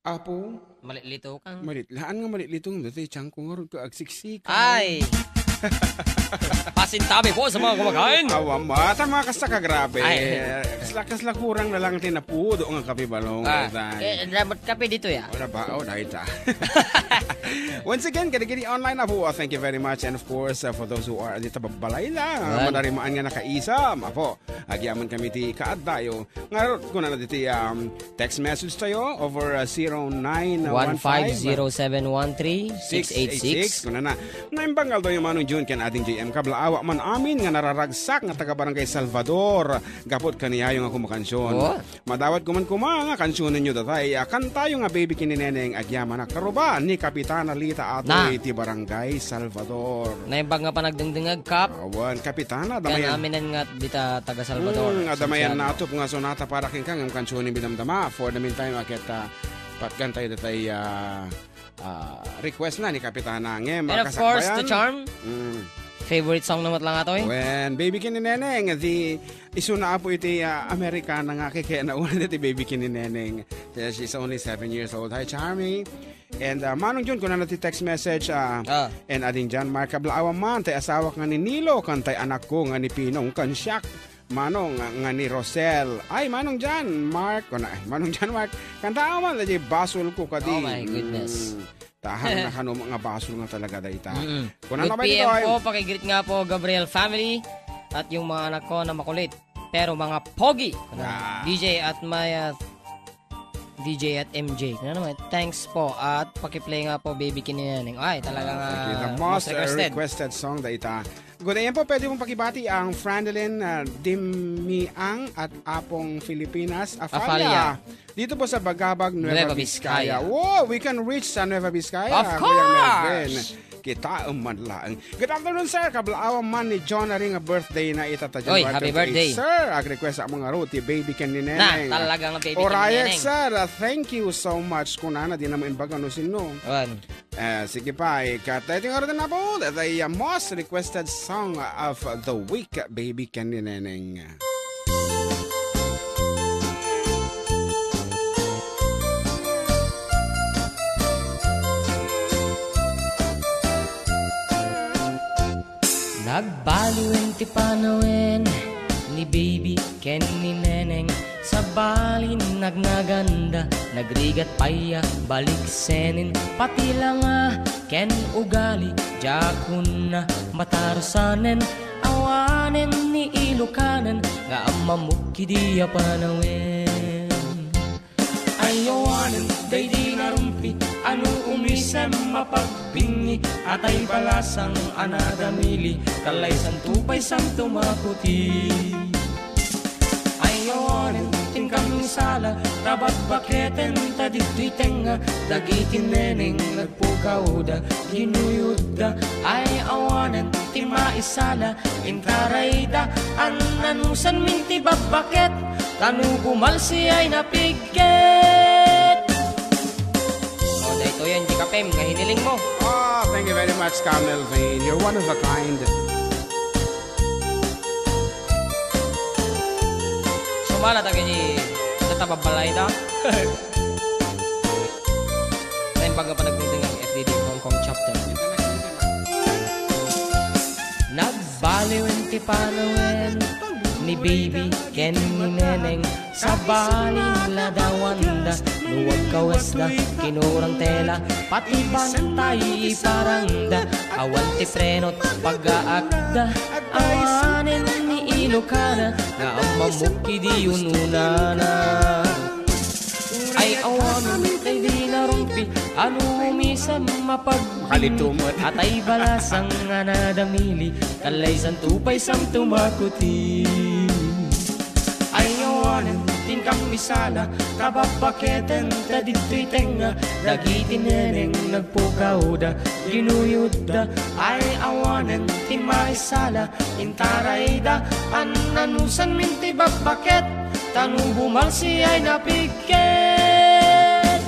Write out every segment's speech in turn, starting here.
Apo, Malitlito kang. laan nga malititong dati tiyang ko nga ron ko agsiksik. Ay! Pasintabi po sa mga kumakain. Awa mata mga kasaka grabe. Ay. Kasla kurang na lang tinapudo nga kape balong. Dapat kape dito ya. Wala ba? Oh, dahil ta. Once again, kadi online na po. Thank you very much. And of course, for those who are dito babalay lang, madarimaan nga nakaisam. Apo, agyaman kami ti kaaddayo. Ngarot ko na dito text message tayo over 0915-0713-686. Kuna na. Naimbangal do yung manong June kan ating JM Kablaawa man amin nga nararagsak nga taga Barangay Salvador. Gapot kaniya yung ako makansyon. Madawat kuman nga kansyonan nyo datay. Kantayo nga baby kinineneng agyaman na karuba ni Kapitana Lita Atoy ti Barangay Salvador. Naimbang nga pa nagdengdengag kap. Awan, Kapitana. Kan aminan nga dita taga Salvador. Adamayan natop nga sonata para king kang ang kansyonin bidamdama. For the meantime, akita patgantay datay request na ni Kapitana ngem. And of course, the charm. Favorite song naman lang ato eh. When Baby Kinineneng, iso na po iti Amerikana nga kaya nauna iti Baby Kinineneng. She's only 7 years old. Hi, Charmy. And manong Jun, kung na natin text message, and ading dyan, Mark Kablaawa man, tay asawa nga ni Nilo, kantay anak ko nga ni Pinong Kansyak. Manong nga ni Rosel. Ay, manong dyan, Mark. Manong dyan, Mark. Kanta man, lagi basol ko kadi. Oh my goodness. Tahan na kano mga basol nga talaga dayta. Kung Good ano ba PM dito, po, pakigreet nga po Gabriel family at yung mga anak ko na makulit. Pero mga pogi. DJ at Maya, DJ at MJ. Thanks po at pakiplay nga po Baby Kinineneng. Ay, talagang the most requested song dayta. Good day po, pwede mong pakibati ang Frandelin Dimiang at Apong Filipinas Afalia. Dito po sa Bagabag, Nueva Vizcaya. Wow, we can reach sa Nueva Vizcaya. Of course! Kita man lang. Good afternoon, sir. Kablaawa man ni John na rin birthday na itata January 28. Happy birthday. Sir, ag-request sa mga roti, Baby Kinineneng. Talagang Baby Orayet, Kinineneng. sir. Thank you so much. Kung na di naman imbaga no sino. Sige pa, ikatating oras na po. The most requested song of the week, Baby Kinineneng. Nagbaliwen ti panawin ni Baby Kinineneng. Sa balin nagnaganda, nagrigat paya, balik senin. Pati lang ken ugali, jakun na matarusanen. Awanen ni Ilokanan, nga amamuki diya panawin. Ayawanen, day di narumpi, ano umisem mapagbingi. Atay balasang anadamili, kalay santupay sang tumaputi. Ayawanen, tingkang sala, tabat baketen, tadito'y tenga. Dagitin neneng, nagpukauda, ginuyuda. Ay awanen, timaisala, intarayda. Ananusan minti babaket, tanubumalsi ay napigket. O, dito yan, Jikapem, nga hiniling mo. Thank you very much, Camel Vane. You're one of a kind. Sumala tayo ni tatababalay na. Ngayon baga pa nagpunting ang FDD Hong Kong chapter. Nagbaliwen ti panawin ni Baby Kinineneng. Sa balin ladawanda, luwag kawasda, kinurang tela, pati bantay parangda. Awan ti frenot pag-aakda, awanin ni Ilocana, nga ang mamuki di ununana. Ay awanin ay di narumpi, ano umisam mapagbinig. Atay balasang anadamili, kalay santupay sang tumakuti. Ay awanin, tingkang misala, kababaketen, tadito'y tenga. Dagitin neneng, nagpukauda, ginuyuda. Ay awanin, timaisala, intarayda. Ananusan minti babaket, tanubumalsi ay napigket.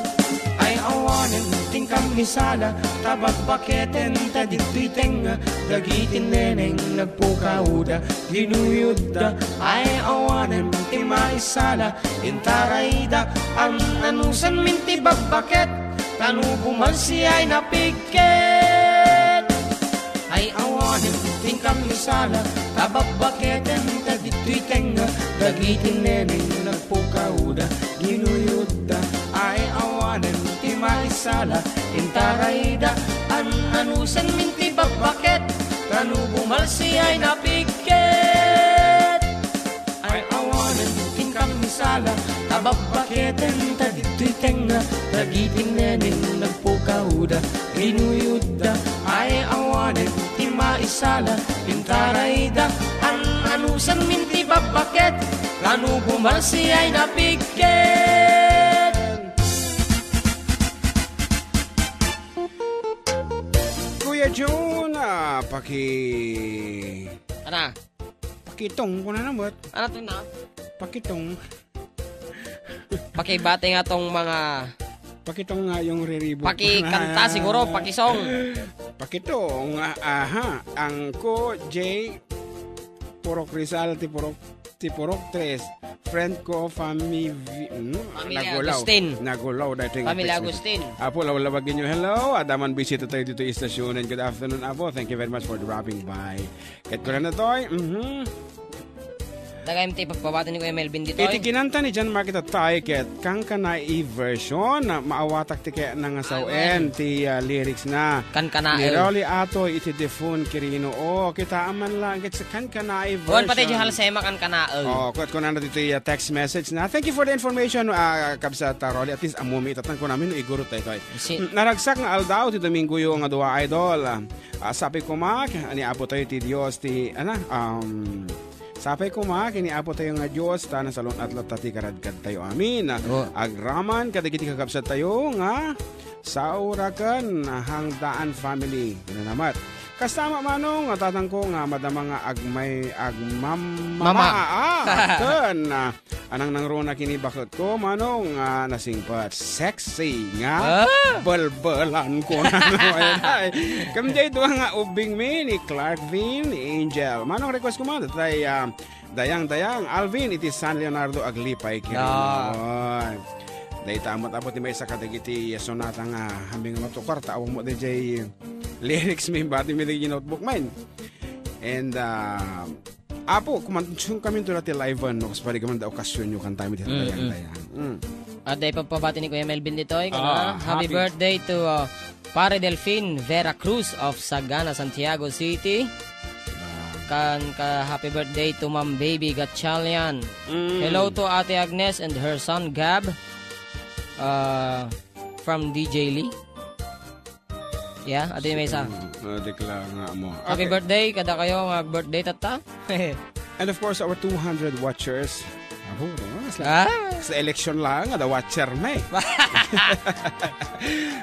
Ay awanin, tingkang misala, kababaketen, tadito'y tenga. Dagitin neneng, nagpukauda, ginuyuda. Ay awanin, ti maisala intarayda an anusan minti babbaket tanu bumalsi ay napigket ay awanin tingkang misala tababbaketen dagito'y tenga dagitin neneng nagpukauda ginuyuda ay awanin ti maisala intarayda an anusan minti babbaket tanu bumalsi ay napigket ay awanin tingkang misala tababbaketen dagito'y tenga dagitin neneng nagpukauda ginuyuda ay awanin ti maisala intarayda an anusan minti babbaket tanu bumalsi ay napigket. Kuya June, Ana? pakitong ko na naman. Ano to na? Pakitong Pakibate nga tong mga... Pakitong nga yung riribo. Pakikanta siguro, pakisong. Pakitong, ang ko, J. Purok Rizal, Tipurok 3. Friend ko, Agustin. Nagulaw. Pamilya Agustin. Apo, lawalawagin nyo. Hello. Adaman, bisita tayo dito istasyon. And good afternoon, Apo. Thank you very much for dropping by. Kahit ko na to'y. Daga-MT, pagpabati ni Kuya Melvin dito. Iti kinanta ni John Market at Taiket, kang kanai version, maawatak ti kaya nang asawen, ti lyrics na. Kan kanai. Ni Rolly Ato, iti defun kirino. Kita aman lang, sa kan kanai version. Huwag pati jihal sema kan kanai. Kuat ko na dito yung text message na. Thank you for the information, kabsat Rolly. At least amumi, tatang ko namin, iguro tayo. Naragsak nga aldaw, ti Domingo yung dua idol. Sabi ko ni Apo tayo ti Diyos, sapay ko kiniapo tayo nga Diyos, tanan salon at latati karadkad tayo amin. Agraman, kadagiti kakabsat tayo nga sa urakan hangdaan family. Namat. Kasama manong tatang ko nga madama nga agmamama. Anang nangrona kini bakit ko manong nasingpat sexy nga balbalan ko na naman. Kamday doon nga ubing me ni Clark Vin, ni Angel. Manong request ko man tay dayang Alvin iti San Leonardo Aglipay kini. Dahil tamot-amot ni may isa kadagiti sonata nga hambing matukar taawang mo DJ lyrics may bati may dagi notebook mine. And Apo, kumantunsyong kami ito natin live no, kasi pwede ka man da okasyon nyo kanta mi dito dayang. At dahil pagpabati ni Kuya Melvin dito, happy birthday to Pare Delfin Vera Cruz of Sagana, Santiago City. Happy birthday to Ma'am Baby Gatchalian. Hello to Ate Agnes and her son Gab. From DJ Lee. Yeah, ate may isa. Dekla nga mo. Happy birthday, kada kayo mag-birthday tata. And of course, our 200 watchers. Sa election lang, the watcher may.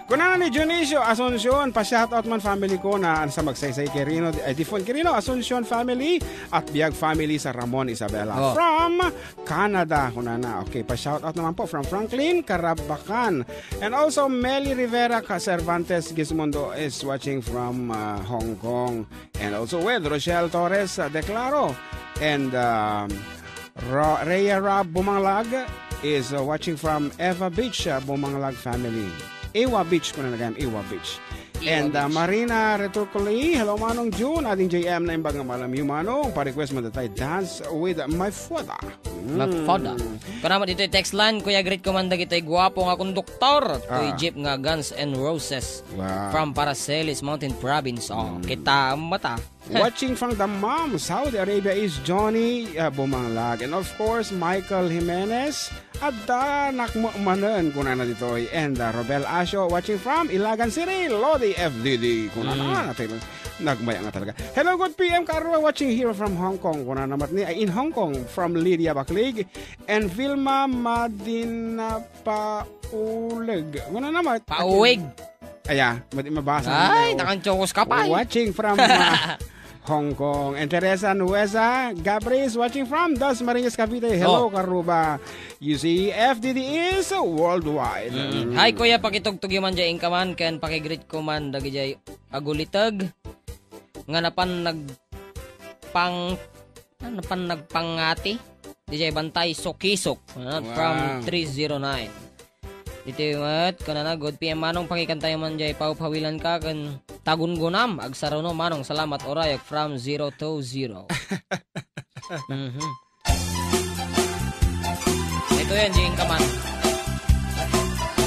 Kuna ni Dionisio Asuncion, pa-shoutout man family ko na sa magsaysay Quirino, Tifon Quirino, Asuncion family at Biag family sa Ramon Isabela from Canada. Kuna na. Okay, pa-shoutout naman po from Franklin, Carabacan. And also Meli Rivera Cervantes Gismondo is watching from Hong Kong. And also with Rochelle Torres Declaro. And Rhea Rob Bumanglag is watching from Eva Beach, Bumanglag family. Ewa Beach ko na nagayam, Ewa Beach. And Marina Returcoli, hello Manong June, ating JM na imbang malam yung Manong, pa-request mo tayo dance with my father. My father. Kanaman dito yung text line, Kuya Great Commander, ito'y guwapo nga konduktor. Ito'y jeep nga Guns and Roses from Paracelis Mountain Province. Kita mata. Watching from the mom, Saudi Arabia is Johnny Bumanglag. And of course, Michael Jimenez. At nakmanan kuna na dito. And Robel Asio watching from Ilagan City, Lodi FDD. Kuna na natin. Nagmaya nga talaga. Hello, good PM, Carlo. Watching here from Hong Kong. Kuna naman ni in Hong Kong from Lydia Baklig. And Vilma Madina Paulig. Kuna naman. Pauwig. Aya, mabasa. Ay, nakanchokos ka pa. Watching from Hong Kong. And Teresa Nueza Gabris watching from Das Marinas, Cavite. Hello, Karuba. You see, FDD is worldwide. Hi, Kuya, pakitugtog yung man dyan kaman. Ken pakigreet ko man dagi jay agulitag. Nga napan nagpangati. DJ Bantay Sokisok from 309. Dito yung kanana good PM manong pakikantayo man jay paupawilan ka kan tagun-gunam agsaruno manong salamat orayok from 020. Ito yan jing kaman.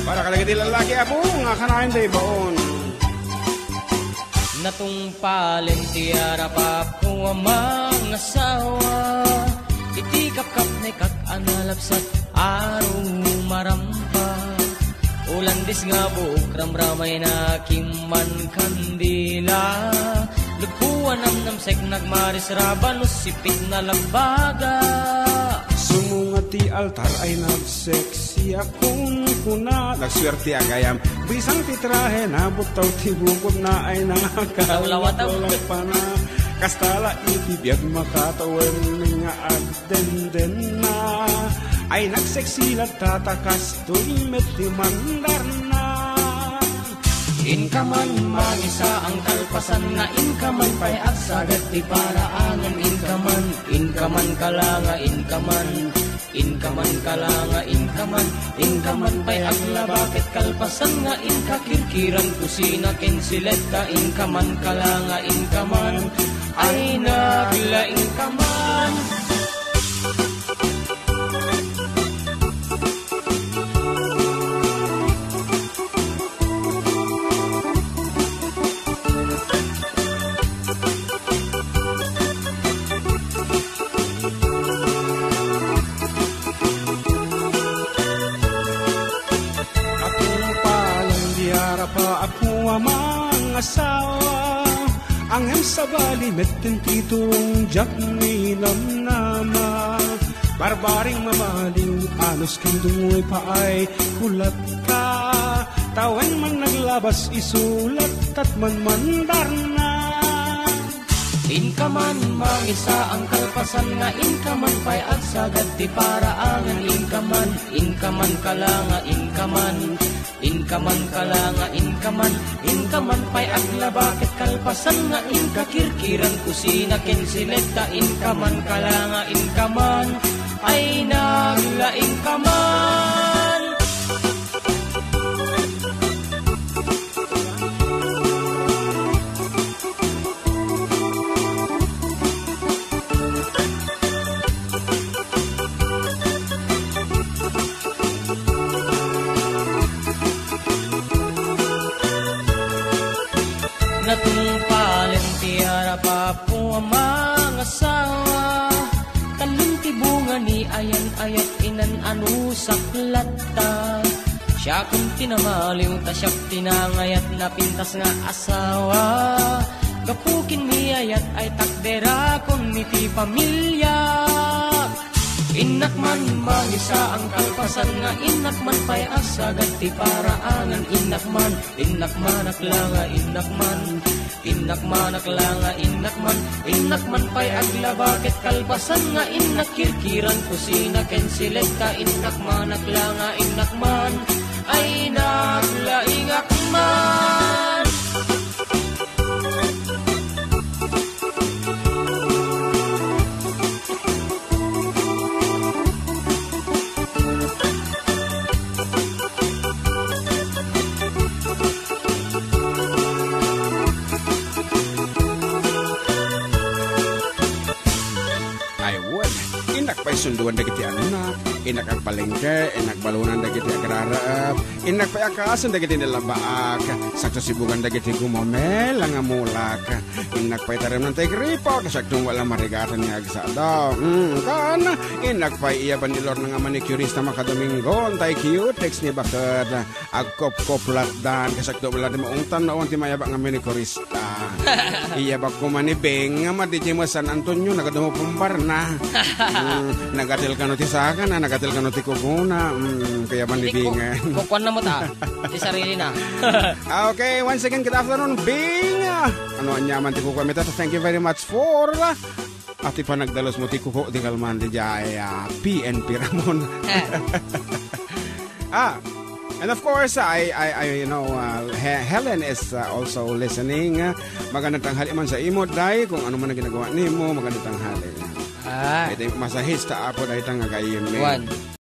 Para kalagay lalaki ako nga kanain day baon. Natong palentiara pa ko amang asawa. Itikap-kap na kak-analapsat araw marampa. Ulandis nga buok ramramay na kiman kandila. Lugpuan namnamsek nagmaris raban usipit na lambaga. Sumungat ti altar ay nagseksi akong kuna. Nagswerte agayam bisang titrahe na butaw ti bukod na ay nakakalawaw pa na. Kastala itibiyag makatawin nga agdenden na. Ay nagseksilat tatakas tulimit ti mandar na. Inkaman mangisa ang kalpasan na inkaman pa'y agsagat ti paraanan. Inkaman kalanga inkaman kalanga inkaman pa'y aglabakit kalpasan nga inkakirkiran kusina kensilet ka inkaman kalanga inkaman ay naglaing kaman. Asawa ang sabali metten titong jak ninam nama barbaring mamaling anos kendungoy pa ay kulat ka tawen man naglabas isulat at man mandar na. Inkaman mangisa ang kalpasan nga inkaman pa'y agsagat ti paraanan inkaman kalanga inkaman kalanga inkaman pa'y aglabakit kalpasan nga inkakirkiran kusina kensileta inkaman kalanga inkaman ay naglaing kaman. Natumpalin tiara pa po ang mga asawa. Talunti bunga ni ayan ayat inan anu saklata. Siya kung tinamaliw ta siya tinangayat na pintas nga asawa. Kapukin mi ayat ay takdera kung niti pamilya. Inakman mangisa ang kalpasan nga inakman pa'y asagat ti paraanan inakman aklanga inakman aklanga inakman pa'y aglabakit kalpasan nga inakirkiran kusina kensileta inakman aklanga inakman ay naglaing akman. Sunduan dagiti anak, inak agpalengke, inak balunan dagiti agraraap, inak payakasan dagiti nilabaak, sakto sibugan dagiti gumomel, ang amulak, inak paytarim ng tegripot, saktong wala marigatan niya agsadaw, kan, inak pay iyaban ni Lord ng manicurista makadominggon, tay cutex ni bakad, agkop-koplat dan, kasakto wala di maungtan noon ti mayabak ng manicurista. Iyabak ko manibeng, nga madiji mo San Antonio, nagadumo pumbar na. Nagatil ka no ti saka na, nagatil ka no ti kukuna, kaya manibingan. Kukuan na mo ta, ti sarili na. Okay, once again, good afternoon, Bing! Ano anyaman ti kukuha mita, thank you very much for ati pa nagdalos mo ti kuko ti kalman ti jaya PNP Ramon. And of course, I you know, Helen is also listening. Magandang tanghali man sa imo, Day. Kung ano man ang ginagawa nimo, magandang tanghali. Ah. Ito masahis ta apo dahil nga kayim. One.